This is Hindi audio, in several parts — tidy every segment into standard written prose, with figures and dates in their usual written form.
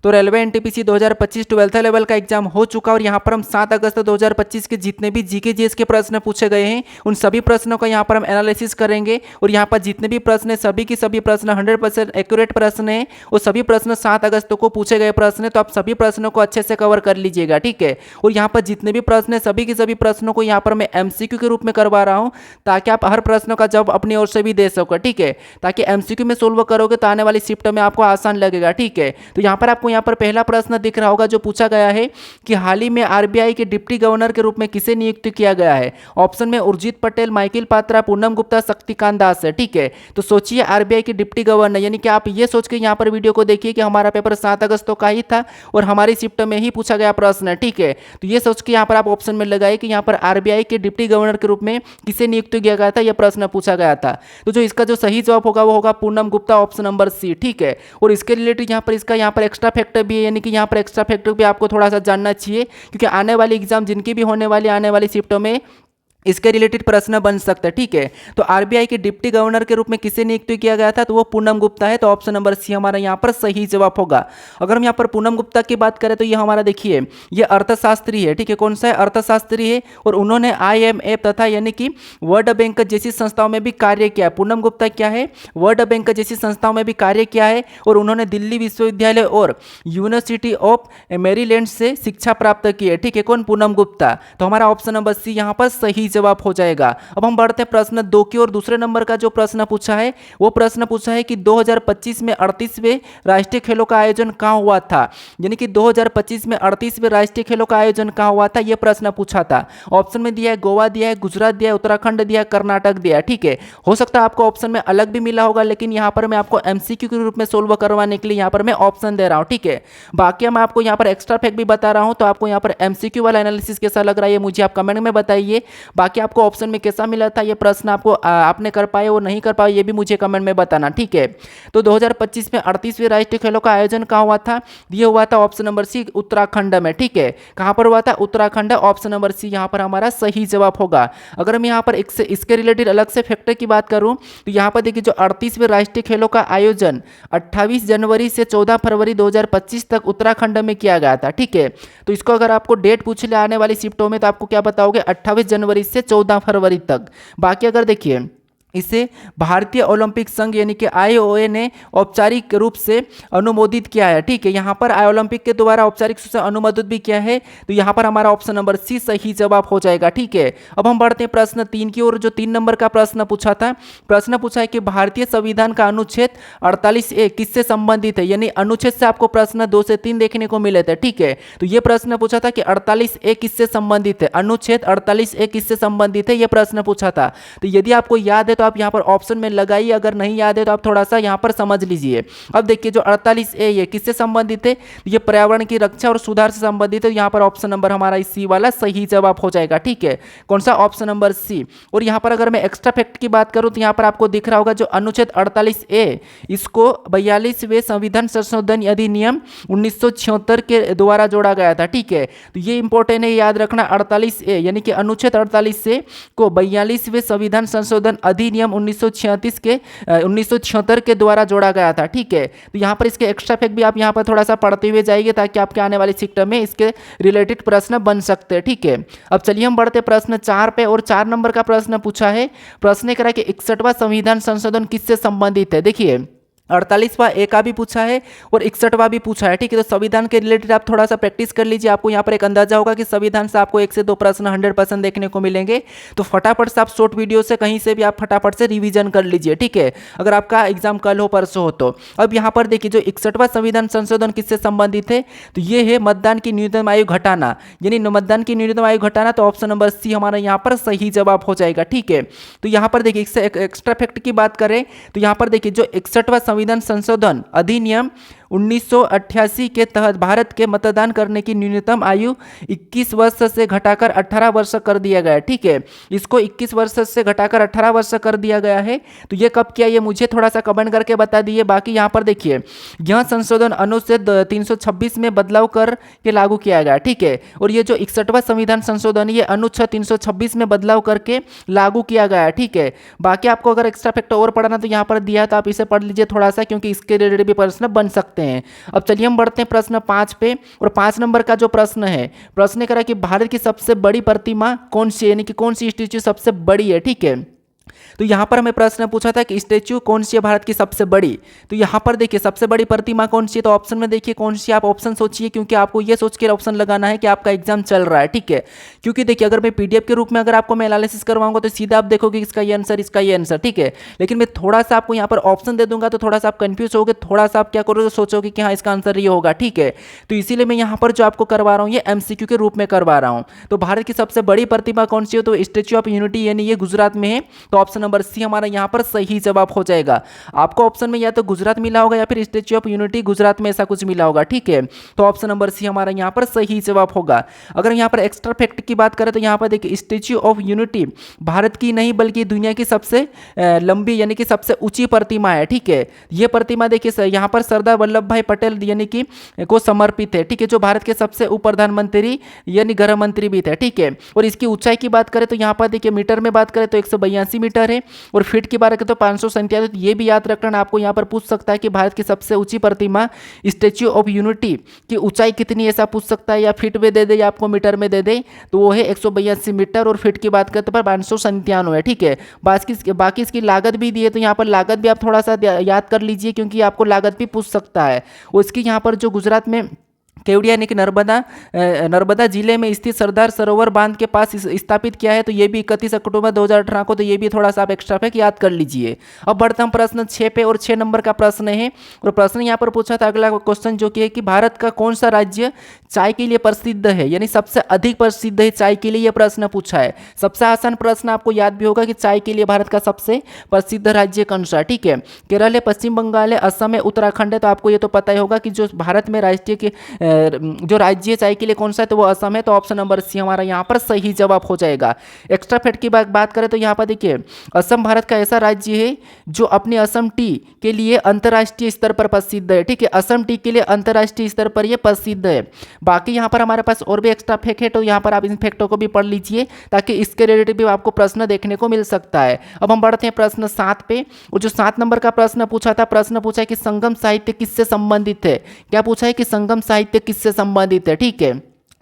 तो रेलवे एनटीपीसी 2025 ट्वेल्थ लेवल का एग्जाम हो चुका और यहाँ पर हम 7 अगस्त 2025 के जितने भी जीके जीएस के प्रश्न पूछे गए हैं उन सभी प्रश्नों का यहाँ पर हम एनालिसिस करेंगे और यहाँ पर जितने भी प्रश्न हैं सभी की सभी प्रश्न 100% एक्यूरेट प्रश्न है और सभी प्रश्न 7 अगस्त को पूछे गए प्रश्न है। तो आप सभी प्रश्नों को अच्छे से कवर कर लीजिएगा, ठीक है। और यहाँ पर जितने भी प्रश्न है सभी के सभी प्रश्नों को यहाँ पर मैं एमसीक्यू के रूप में करवा रहा हूँ ताकि आप हर प्रश्नों का जवाब अपनी ओर से भी दे सको, ठीक है। ताकि एमसीक्यू में सोल्व करोगे तो आने वाली शिफ्ट में आपको आसान लगेगा, ठीक है। तो यहाँ पर आपको यहाँ पर पहला प्रश्न दिख रहा होगा जो पूछा गया है कि हाल ही में आरबीआई के डिप्टी गवर्नर के रूप में किसे नियुक्त किया गया है। ऑप्शन में उर्जित पटेल, माइकल पात्रा, पूनम गुप्ता, शक्तिकांत दास है, ठीक है। तो सोचिए आरबीआई के डिप्टी गवर्नर, यानी कि आप ये सोच के यहाँ पर वीडियो को देखिए कि हमारा पेपर 7 अगस्त का ही था और हमारी शिफ्ट में ही पूछा गया प्रश्न है, ठीक है। तो ये सोच के यहाँ पर आप ऑप्शन में लगाए कि यहाँ पर आरबीआई के डिप्टी गवर्नर के रूप में किसे नियुक्त किया गया था, यह प्रश्न पूछा गया था। तो जो इसका जो सही जवाब होगा वो होगा Poonam Gupta, option number C, ठीक है। और इसके रिलेटेड यहाँ पर एक्स्ट्रा फैक्टर भी है, यानी कि यहाँ पर एक्स्ट्रा फैक्टर भी आपको थोड़ा सा जानना चाहिए क्योंकि आने वाली एग्जाम जिनकी भी होने वाली आने वाली शिफ्टों में इसके रिलेटेड प्रश्न बन सकता है, ठीक है। तो आरबीआई के डिप्टी गवर्नर के रूप में किसे नियुक्त किया गया था, तो वो पूनम गुप्ता है। तो ऑप्शन नंबर सी हमारा यहाँ पर सही जवाब होगा। अगर हम यहाँ पर पूनम गुप्ता की बात करें तो ये हमारा देखिए ये अर्थशास्त्री है, ठीक है। कौन सा है, अर्थशास्त्री है और उन्होंने IMF तथा यानी कि वर्ल्ड बैंक जैसी संस्थाओं में भी कार्य किया है। पूनम गुप्ता क्या है, वर्ल्ड बैंक जैसी संस्थाओं में भी कार्य किया है और उन्होंने दिल्ली विश्वविद्यालय और यूनिवर्सिटी ऑफ मैरीलैंड से शिक्षा प्राप्त की है, ठीक है। कौन, पूनम गुप्ता। तो हमारा ऑप्शन नंबर सी यहाँ पर सही जवाब हो जाएगा। अब हम बढ़ते हैं प्रश्न 2 की और दूसरे नंबर का जो प्रश्न पूछा है वो प्रश्न पूछा है कि 2025 में 38वें राष्ट्रीय खेलों का आयोजन कहाँ हुआ था, यानी कि 2025 में 38वें राष्ट्रीय खेलों का आयोजन कहाँ हुआ था, यह प्रश्न पूछा था। ऑप्शन में दिया है गोवा, दिया है गुजरात, दिया है उत्तराखंड, दिया है कर्नाटक, दिया है, ठीक है। हो सकता है आपको ऑप्शन में अलग भी मिला होगा लेकिन यहाँ पर मैं आपको एमसीक्यू के रूप में सोल्व करवाने के लिए यहाँ पर मैं ऑप्शन दे रहा हूँ, ठीक है। बाकी मैं आपको यहाँ पर एक्स्ट्रा फैक्ट भी बता रहा हूँ तो आपको यहाँ पर एमसीक्यू वाला एनालिसिस कैसा लग रहा है मुझे आप कमेंट में बताइए। बाकी आपको ऑप्शन में कैसा मिला था, ये प्रश्न आपको आपने कर पाए और नहीं कर पाए ये भी मुझे कमेंट में बताना, ठीक है। तो 2025 में 38वें राष्ट्रीय खेलों का आयोजन कहाँ हुआ था, ये हुआ था ऑप्शन नंबर सी उत्तराखंड में, ठीक है। कहाँ पर हुआ था, उत्तराखंड। ऑप्शन नंबर सी यहाँ पर हमारा सही जवाब होगा। अगर मैं यहाँ पर इसके रिलेटेड अलग से फैक्टर की बात करूँ तो यहाँ पर देखिए जो 38वें राष्ट्रीय खेलों का आयोजन 28 जनवरी से 14 फरवरी 2025 तक उत्तराखंड में किया गया था, ठीक है। तो इसको अगर आपको डेट पूछ ले आने वाली शिफ्टों में तो आपको क्या बताओगे, 28 जनवरी से 14 फरवरी तक। बाकी अगर देखिए इसे भारतीय ओलंपिक संघ यानी कि IOA ने औपचारिक रूप से अनुमोदित किया है, ठीक है। यहाँ पर ओलंपिक के द्वारा औपचारिक रूप से अनुमोदित भी किया है तो यहाँ पर हमारा ऑप्शन नंबर सी सही जवाब हो जाएगा, ठीक है। अब हम बढ़ते हैं प्रश्न 3 की ओर। जो 3 नंबर का प्रश्न पूछा था, प्रश्न पूछा है कि भारतीय संविधान का अनुच्छेद 48A किससे संबंधित है, यानी अनुच्छेद से आपको प्रश्न 2 से 3 देखने को मिले थे, ठीक है। तो ये प्रश्न पूछा था कि 48A किससे संबंधित है, अनुच्छेद 48A किससे संबंधित है, यह प्रश्न पूछा था। तो यदि आपको याद है तो आप यहाँ पर ऑप्शन में लगाइए, अगर नहीं याद है तो आप थोड़ा सा यहाँ पर समझ लीजिए। अब देखिए जो 48A ये किससे संबंधित है, ये पर्यावरण की रक्षा और सुधार से संबंधित है। यहाँ पर ऑप्शन नंबर हमारा सी वाला सही जवाब हो जाएगा, ठीक है। कौन सा, ऑप्शन नंबर सी। और यहाँ पर अगर मैं एक्स्ट्रा फैक्ट की बात करूँ तो यहाँ पर आपको दिख रहा होगा जो अनुच्छेद 48A इसको 42वें संविधान संशोधन अधिनियम 1976 के द्वारा जोड़ा गया था, ठीक है। तो ये इंपॉर्टेंट है, याद रखना। 48A यानी कि अनुच्छेद 48A को 42वें संविधान संशोधन अधिनियम 1976 के द्वारा जोड़ा गया था, ठीक है। तो यहाँ पर इसके एक्स्ट्रा फैक्ट भी आप यहाँ पर थोड़ा सा पढ़ते हुए जाइए ताकि आपके आने वाली शिफ्ट में इसके रिलेटेड प्रश्न बन सकते हैं, ठीक है। अब चलिए हम बढ़ते प्रश्न 4 पे और 4 नंबर का प्रश्न पूछा है। प्रश्न करा कि 61वां संविधान संशोधन किससे संबंधित है। देखिए 48वां ए का भी पूछा है और 61वां भी पूछा है, ठीक है। तो संविधान के रिलेटेड आप थोड़ा सा प्रैक्टिस कर लीजिए, आपको यहाँ पर एक अंदाजा होगा कि संविधान से आपको 1 से 2 प्रश्न 100% देखने को मिलेंगे। तो फटाफट से आप शॉर्ट वीडियो से कहीं से भी आप फटाफट से रिवीजन कर लीजिए, ठीक है, अगर आपका एग्जाम कल हो परसों हो तो। अब यहाँ पर देखिए जो 61वां संविधान संशोधन किससे संबंधित है, तो ये है मतदान की न्यूनतम आयु घटाना, यानी मतदान की न्यूनतम आयु घटाना। तो ऑप्शन नंबर सी हमारा यहाँ पर सही जवाब हो जाएगा, ठीक है। तो यहाँ पर देखिए इससे एक्स्ट्रा फैक्ट की बात करें तो यहाँ पर देखिए जो 61वां संविधान संशोधन अधिनियम 1988 के तहत भारत के मतदान करने की न्यूनतम आयु 21 वर्ष से घटाकर 18 वर्ष कर दिया गया है, ठीक है। इसको 21 वर्ष से घटाकर 18 वर्ष कर दिया गया है। तो ये कब किया, ये मुझे थोड़ा सा कमेंट करके बता दिए। बाकी यहाँ पर देखिए यह संशोधन अनुच्छेद 326 में बदलाव कर के लागू किया गया, ठीक है। और ये जो 61वां संविधान संशोधन ये अनुच्छेद 326 में बदलाव करके लागू किया गया है, ठीक है। बाकी आपको अगर एक्स्ट्रा फैक्ट और पढ़ना तो यहाँ पर दिया तो आप इसे पढ़ लीजिए थोड़ा सा, क्योंकि इसके रिलेटेड भी प्रश्न बन सकते सकते हैं। अब चलिए हम बढ़ते हैं प्रश्न 5 पे, और 5 नंबर का जो प्रश्न है, प्रश्न करा कि भारत की सबसे बड़ी प्रतिमा कौन सी है, यानी कि कौन सी स्टैच्यू सबसे बड़ी है। ठीक है, तो यहाँ पर हमें प्रश्न पूछा था कि स्टैच्यू कौन सी है भारत की सबसे बड़ी। तो यहाँ पर देखिए सबसे बड़ी प्रतिमा कौन सी है, तो ऑप्शन में देखिए कौन सी, आप ऑप्शन सोचिए, क्योंकि आपको ये सोच के ऑप्शन लगाना है कि आपका एग्जाम चल रहा है। ठीक है, क्योंकि देखिए अगर मैं पीडीएफ के रूप में अगर आपको मैं एनालिसिस करवाऊंगा तो सीधा आप देखोगे इसका ये आंसर, इसका ये आंसर। ठीक है, लेकिन मैं थोड़ा सा आपको यहाँ पर ऑप्शन दे दूंगा तो थोड़ा सा आप कंफ्यूज होगे, थोड़ा सा आप क्या करोगे, सोचोगे कि हाँ इसका आंसर ये होगा। ठीक है, तो इसीलिए मैं यहाँ पर जो आपको करवा रहा हूँ ये एमसीक्यू के रूप में करवा रहा हूँ। तो भारत की सबसे बड़ी प्रतिमा कौन सी है, तो स्टैच्यू ऑफ यूनिटी, यानी ये गुजरात में है। तो ऑप्शन नंबर सी हमारा यहाँ पर सही जवाब हो जाएगा। आपको ऑप्शन में या तो गुजरात मिला होगा या फिर स्टैच्यू ऑफ यूनिटी गुजरात में ऐसा कुछ मिला होगा। ठीक है, तो ऑप्शन नंबर सी हमारा यहाँ पर सही जवाब होगा। अगर यहाँ पर एक्स्ट्रा फैक्ट की बात करें तो यहाँ पर देखिए स्टैच्यू ऑफ यूनिटी भारत की नहीं बल्कि दुनिया की सबसे लंबी यानी कि सबसे ऊंची प्रतिमा है। ठीक है, ये प्रतिमा देखिए यहाँ पर सरदार वल्लभ भाई पटेल यानी कि को समर्पित है। ठीक है, जो भारत के सबसे उप प्रधानमंत्री यानी गृह मंत्री भी थे। ठीक है, और इसकी ऊंचाई की बात करें तो यहाँ पर देखिए मीटर में बात करें तो 182 मीटर है, और फीट की बात करें तो 597। तो ये भी याद रखना, आपको यहाँ पर पूछ सकता है कि भारत की सबसे ऊंची प्रतिमा स्टैच्यू ऑफ यूनिटी की ऊंचाई कितनी, ऐसा पूछ सकता है, या फीट में दे दे या आपको मीटर में दे दे, तो वो है 182 मीटर, और फीट की बात करते पर 597 है। ठीक है, बाकी इसकी लागत भी दी है, तो यहाँ पर लागत भी आप थोड़ा सा याद कर लीजिए, क्योंकि आपको लागत भी पूछ सकता है। उसकी यहाँ पर जो गुजरात में केवड़िया यानी कि नर्मदा जिले में स्थित सरदार सरोवर बांध के पास स्थापित किया है। तो ये भी 31 अक्टूबर 2018 को, तो ये भी थोड़ा सा आप एक्स्ट्रा फैक्ट याद कर लीजिए। अब बढ़ते हम प्रश्न 6 पे, और 6 नंबर का प्रश्न है, और प्रश्न यहाँ पर पूछा था अगला क्वेश्चन जो कि है कि भारत का कौन सा राज्य चाय के लिए प्रसिद्ध है, यानी सबसे अधिक प्रसिद्ध है चाय के लिए, यह प्रश्न पूछा है। सबसे आसान प्रश्न आपको याद भी होगा कि चाय के लिए भारत का सबसे प्रसिद्ध राज्य कौन सा। ठीक है, केरल है, पश्चिम बंगाल है, असम है, उत्तराखंड है। तो आपको ये तो पता ही होगा कि जो भारत में राष्ट्रीय के जो राज्य चाय के लिए कौन सा है, तो वो असम है। तो ऑप्शन नंबर सी हमारा यहाँ पर सही जवाब हो जाएगा। एक्स्ट्रा फैक्ट की बात करें तो यहाँ पर देखिए असम भारत का ऐसा राज्य है जो अपनी असम टी के लिए अंतर्राष्ट्रीय स्तर पर प्रसिद्ध है। ठीक है, असम टी के लिए अंतर्राष्ट्रीय स्तर पर यह प्रसिद्ध है। बाकी यहाँ पर हमारे पास और भी एक्स्ट्रा फैक्ट है, तो यहाँ पर आप इन फैक्टों को भी पढ़ लीजिए ताकि इसके रिलेटेड भी आपको प्रश्न देखने को मिल सकता है। अब हम बढ़ते हैं प्रश्न 7 पे, और जो 7 नंबर का प्रश्न पूछा था, प्रश्न पूछा है कि संगम साहित्य किससे संबंधित है। क्या पूछा है कि संगम साहित्य किससे संबंधित है। ठीक है,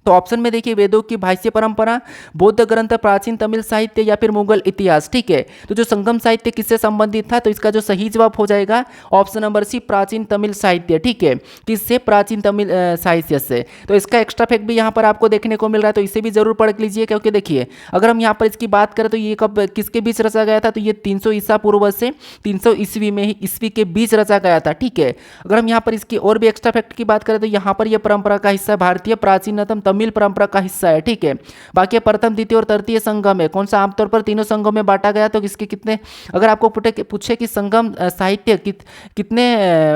तो ऑप्शन में देखिए वेदों की भाष्य परंपरा, बौद्ध ग्रंथ, प्राचीन तमिल साहित्य या फिर मुगल इतिहास। ठीक है, तो जो संगम साहित्य किससे संबंधित था, तो इसका जो सही जवाब हो जाएगा ऑप्शन नंबर सी प्राचीन तमिल साहित्य। ठीक है, किससे, प्राचीन तमिल साहित्य से। तो इसका एक्स्ट्रा फैक्ट भी यहाँ पर आपको देखने को मिल रहा है, तो इसे भी जरूर पढ़ लीजिए, क्योंकि देखिए अगर हम यहाँ पर इसकी बात करें तो ये कब किसके बीच रचा गया था, तो ये 300 ईसा पूर्व से 300 ईस्वी में ही ईस्वी के बीच रचा गया था। ठीक है, अगर हम यहाँ पर इसकी और भी एक्स्ट्रा फैक्ट की बात करें तो यहाँ पर यह परंपरा का हिस्सा भारतीय प्राचीनतम तमिल परंपरा का हिस्सा है। ठीक है, बाकी प्रथम, द्वितीय और तृतीय संगम है, कौन सा आमतौर पर तीनों संगम में बांटा गया, तो किसके कितने, अगर आपको पूछे कि संगम साहित्य कितने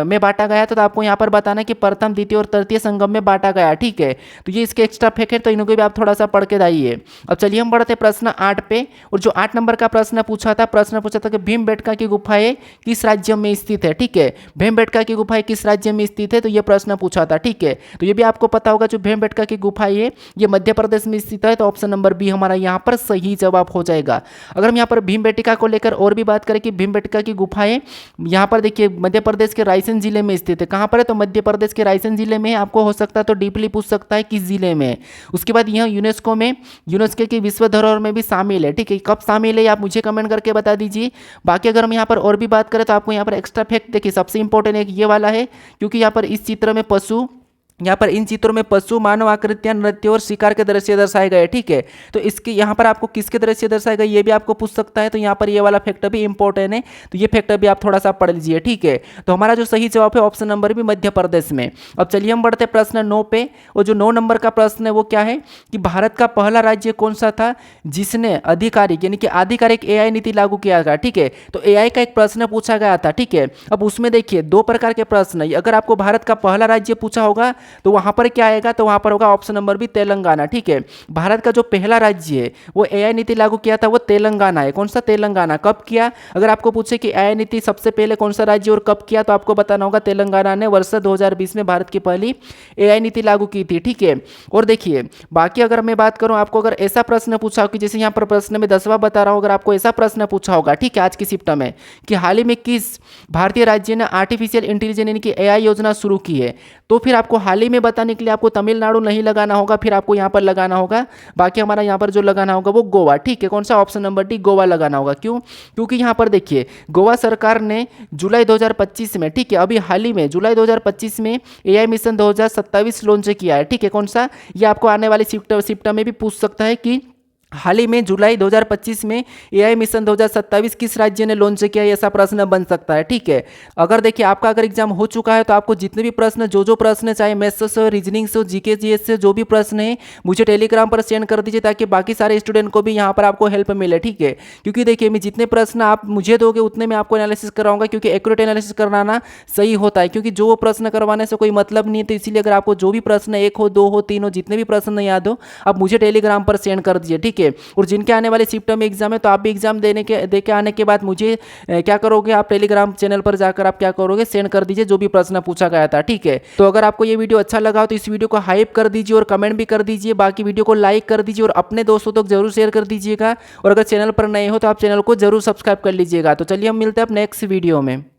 में बांटा गया, तो आपको यहाँ पर बताना कि प्रथम, द्वितीय और तृतीय संगम में बांटा गया। ठीक है, तो ये इसके एक्स्ट्रा फैक्ट है, तो इनको भी आप थोड़ा सा पढ़ के जाइए। अब चलिए हम बढ़ते प्रश्न 8 पे, और जो 8 नंबर का प्रश्न पूछा था कि भीमबेटका की गुफाएं किस राज्य में स्थित है। ठीक है, भीमबेटका की गुफाएं किस राज्य में स्थित है, तो ये प्रश्न पूछा था। ठीक है, तो ये भी आपको पता होगा जो भीमबेटका की गुफाएं है ये मध्य प्रदेश में स्थित है। तो ऑप्शन नंबर बी हमारा यहाँ पर सही जवाब हो जाएगा। अगर हम यहाँ पर भीमबेटका को लेकर और भी बात करें कि भीमबेटका की गुफाएं यहाँ पर देखिए मध्य प्रदेश के रायसेन जिले में स्थित है। कहाँ पर है, तो मध्य प्रदेश के रायसेन जिले में। आपको हो सकता है तो डीपली पूछ सकता है किस जिले में। उसके बाद यह यूनेस्को की विश्व धरोहर में भी शामिल है। ठीक है, कब शामिल है आप मुझे कमेंट करके बता दीजिए। बाकी अगर हम यहाँ पर और भी बात करें तो आपको यहाँ पर एक्स्ट्रा फैक्ट देखिए सबसे इंपॉर्टेंट एक ये वाला है, क्योंकि यहाँ पर इस चित्र में यहाँ पर इन चित्रों में पशु, मानव आकृतियां, नृत्य और शिकार के दृश्य दर्शाए गए। ठीक है, तो इसके यहाँ पर आपको किसके दृश्य दर्शाए गए ये भी आपको पूछ सकता है, तो यहाँ पर ये वाला फैक्टर भी इंपॉर्टेंट है, तो ये फैक्टर भी आप थोड़ा सा पढ़ लीजिए। ठीक है, तो हमारा जो सही जवाब है ऑप्शन नंबर भी मध्य प्रदेश में। अब चलिए हम बढ़ते प्रश्न 9 पे, और जो 9 नंबर का प्रश्न है वो क्या है कि भारत का पहला राज्य कौन सा था जिसने आधिकारिक यानी कि आधिकारिक AI नीति लागू किया था। ठीक है, तो AI का एक प्रश्न पूछा गया था। ठीक है, अब उसमें देखिए 2 प्रकार के प्रश्न है। अगर आपको भारत का पहला राज्य पूछा होगा तो वहाँ पर क्या आएगा, तो वहाँ पर होगा ऑप्शन नंबर बी तेलंगाना। ठीक है, भारत का जो पहला राज्य है वो एआई नीति लागू किया था वो तेलंगाना है। कौन सा? तेलंगाना। कब किया? अगर आपको पूछे कि एआई नीति सबसे पहले कौन सा राज्य और कब किया, तो आपको बताना होगा तेलंगाना ने वर्ष 2020 में भारत की पहली एआई नीति लागू की थी। ठीक है, और देखिए बाकी अगर मैं बात करूं, आपको अगर ऐसा प्रश्न पूछा हो कि जैसे यहाँ पर प्रश्न में 10वां बता रहा हूं, अगर आपको ऐसा प्रश्न पूछा होगा, ठीक है, आज की शिफ्ट में कि हाल ही में किस भारतीय राज्य ने आर्टिफिशियल इंटेलिजेंस यानी कि एआई योजना शुरू की है, तो फिर आपको हाल ही में बताने के लिए आपको तमिलनाडु नहीं लगाना होगा, फिर आपको यहाँ पर लगाना होगा, बाकी हमारा यहाँ पर जो लगाना होगा वो गोवा। ठीक है, कौन सा? ऑप्शन नंबर डी गोवा लगाना होगा। क्यों? क्योंकि यहाँ पर देखिए गोवा सरकार ने जुलाई 2025 में, ठीक है, अभी हाल ही में जुलाई 2025 में एआई मिशन 2027 लॉन्च किया है। ठीक है, कौन सा? ये आपको आने वाली शिफ्ट में भी पूछ सकता है कि हाल ही में जुलाई 2025 में एआई मिशन 2027 किस राज्य ने लॉन्च किया है, ऐसा प्रश्न बन सकता है। ठीक है, अगर देखिए आपका अगर एग्जाम हो चुका है तो आपको जितने भी प्रश्न जो प्रश्न चाहे मैथ्स से, रीजनिंग से, जीके जीएस से जो भी प्रश्न है मुझे टेलीग्राम पर सेंड कर दीजिए, ताकि बाकी सारे स्टूडेंट को भी यहाँ पर आपको हेल्प मिले। ठीक है, क्योंकि देखिए मैं जितने प्रश्न आप मुझे दोगे उतने मैं आपको एनालिसिस कराऊंगा, क्योंकि एक्यूरेट एनालिसिस कराना सही होता है, क्योंकि जो प्रश्न करवाने से कोई मतलब नहीं है। तो इसीलिए अगर आपको जो भी प्रश्न 1 हो, 2 हो, 3 हो, जितने भी प्रश्न याद हो आप मुझे टेलीग्राम पर सेंड कर दीजिए। ठीक है, और जिनके आने वाले शिफ्ट में एग्जाम है तो आप भी एग्जाम दे के आने के बाद मुझे क्या करोगे, आप टेलीग्राम चैनल पर जाकर आप क्या करोगे, सेंड कर दीजिए जो भी प्रश्न पूछा गया था। ठीक है, तो अगर आपको ये वीडियो अच्छा लगा हो तो इस वीडियो को हाइप कर दीजिए और कमेंट भी कर दीजिए, बाकी वीडियो को लाइक कर दीजिए और अपने दोस्तों तक जरूर शेयर कर दीजिएगा। और अगर चैनल पर नए हो तो आप चैनल को जरूर सब्सक्राइब कर लीजिएगा। तो चलिए हम मिलते हैं अब नेक्स्ट वीडियो में।